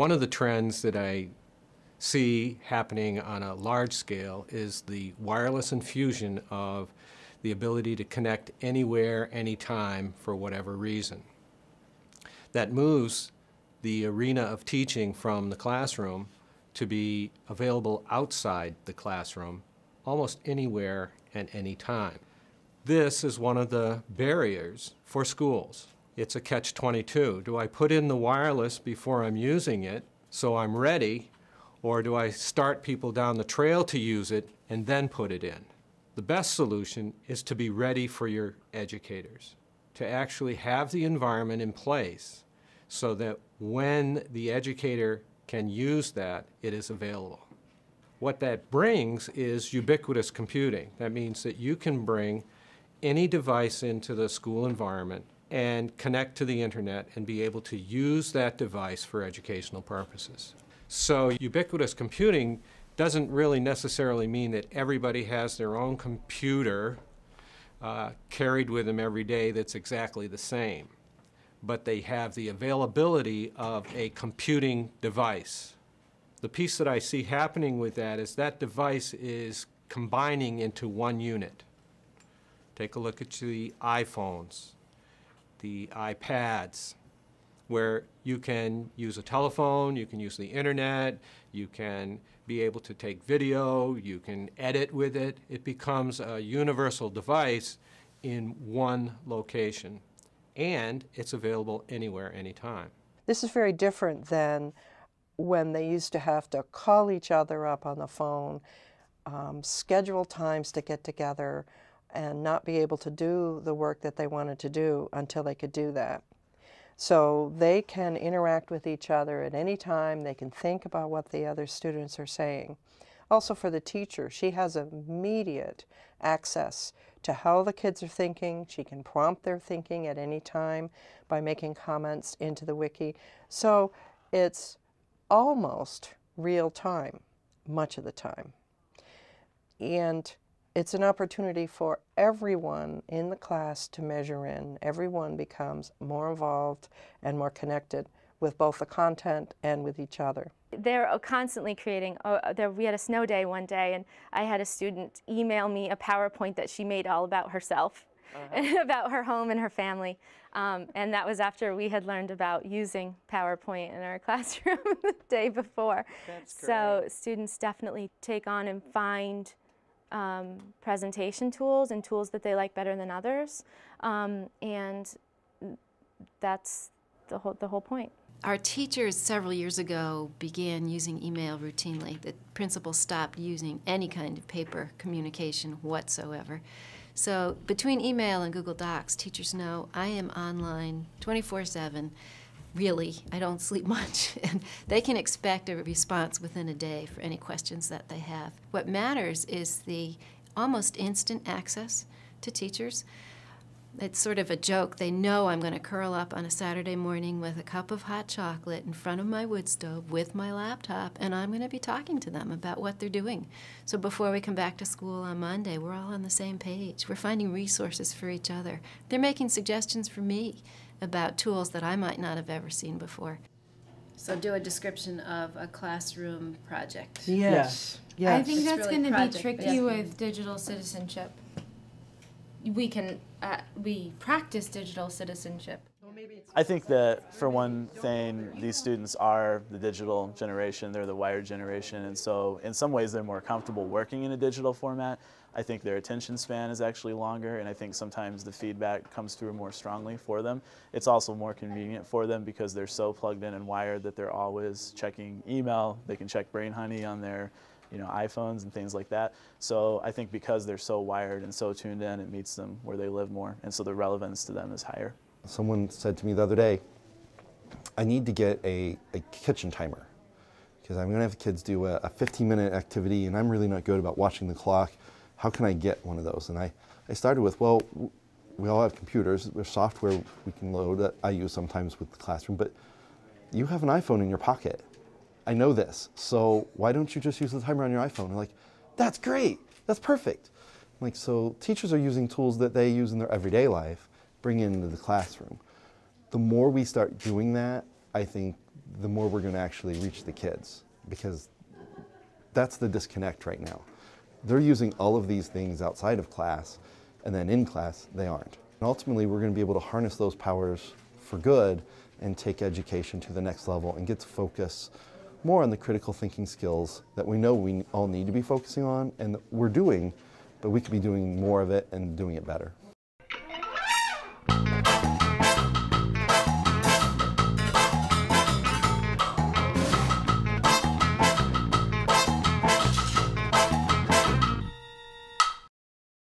One of the trends that I see happening on a large scale is the wireless infusion of the ability to connect anywhere, anytime, for whatever reason. That moves the arena of teaching from the classroom to be available outside the classroom, almost anywhere and anytime. This is one of the barriers for schools. It's a catch-22. Do I put in the wireless before I'm using it so I'm ready, or do I start people down the trail to use it and then put it in? The best solution is to be ready for your educators, to actually have the environment in place so that when the educator can use that, it is available. What that brings is ubiquitous computing. That means that you can bring any device into the school environment and connect to the internet and be able to use that device for educational purposes. So ubiquitous computing doesn't really necessarily mean that everybody has their own computer carried with them every day that's exactly the same. But they have the availability of a computing device. The piece that I see happening with that is that device is combining into one unit. Take a look at the iPhones, the iPads, where you can use a telephone, you can use the internet, you can be able to take video, you can edit with it. It becomes a universal device in one location, and it's available anywhere, anytime. This is very different than when they used to have to call each other up on the phone, schedule times to get together, and not be able to do the work that they wanted to do until they could do that. So they can interact with each other at any time. They can think about what the other students are saying. Also for the teacher, she has immediate access to how the kids are thinking. She can prompt their thinking at any time by making comments into the wiki. So it's almost real time, much of the time. And it's an opportunity for everyone in the class to measure in. Everyone becomes more involved and more connected with both the content and with each other. They're constantly creating, we had a snow day one day, and I had a student email me a PowerPoint that she made all about herself, about her home and her family. And that was after we had learned about using PowerPoint in our classroom the day before. That's great. So students definitely take on and find presentation tools and tools that they like better than others, and that's the whole point. Our teachers several years ago began using email routinely. The principal stopped using any kind of paper communication whatsoever. So between email and Google Docs, teachers know I am online 24/7. Really, I don't sleep much, and they can expect a response within a day for any questions that they have. What matters is the almost instant access to teachers. It's sort of a joke. They know I'm going to curl up on a Saturday morning with a cup of hot chocolate in front of my wood stove with my laptop, and I'm going to be talking to them about what they're doing. So before we come back to school on Monday, we're all on the same page. We're finding resources for each other. They're making suggestions for me about tools that I might not have ever seen before. So do a description of a classroom project. Yes. Yes. I think that's really going to be project-based. tricky with digital citizenship. We practice digital citizenship. I think that, for one thing, these students are the digital generation, they're the wired generation, and so in some ways they're more comfortable working in a digital format. I think their attention span is actually longer, and I think sometimes the feedback comes through more strongly for them. It's also more convenient for them because they're so plugged in and wired that they're always checking email. They can check Brain Honey on their iPhones and things like that. So I think because they're so wired and so tuned in, it meets them where they live more, and so the relevance to them is higher. Someone said to me the other day, I need to get a kitchen timer because I'm going to have the kids do a 15-minute activity, and I'm really not good about watching the clock. How can I get one of those? And I started with, well, we all have computers. There's software we can load that I use sometimes with the classroom, but you have an iPhone in your pocket. I know this, so why don't you just use the timer on your iPhone? And like, that's great, that's perfect. Like, so teachers are using tools that they use in their everyday life, bring it into the classroom. The more we start doing that, I think the more we're going to actually reach the kids, because that's the disconnect right now. They're using all of these things outside of class, and then in class, they aren't. And ultimately, we're going to be able to harness those powers for good and take education to the next level and get to focus more on the critical thinking skills that we know we all need to be focusing on and that we're doing, but we could be doing more of it and doing it better.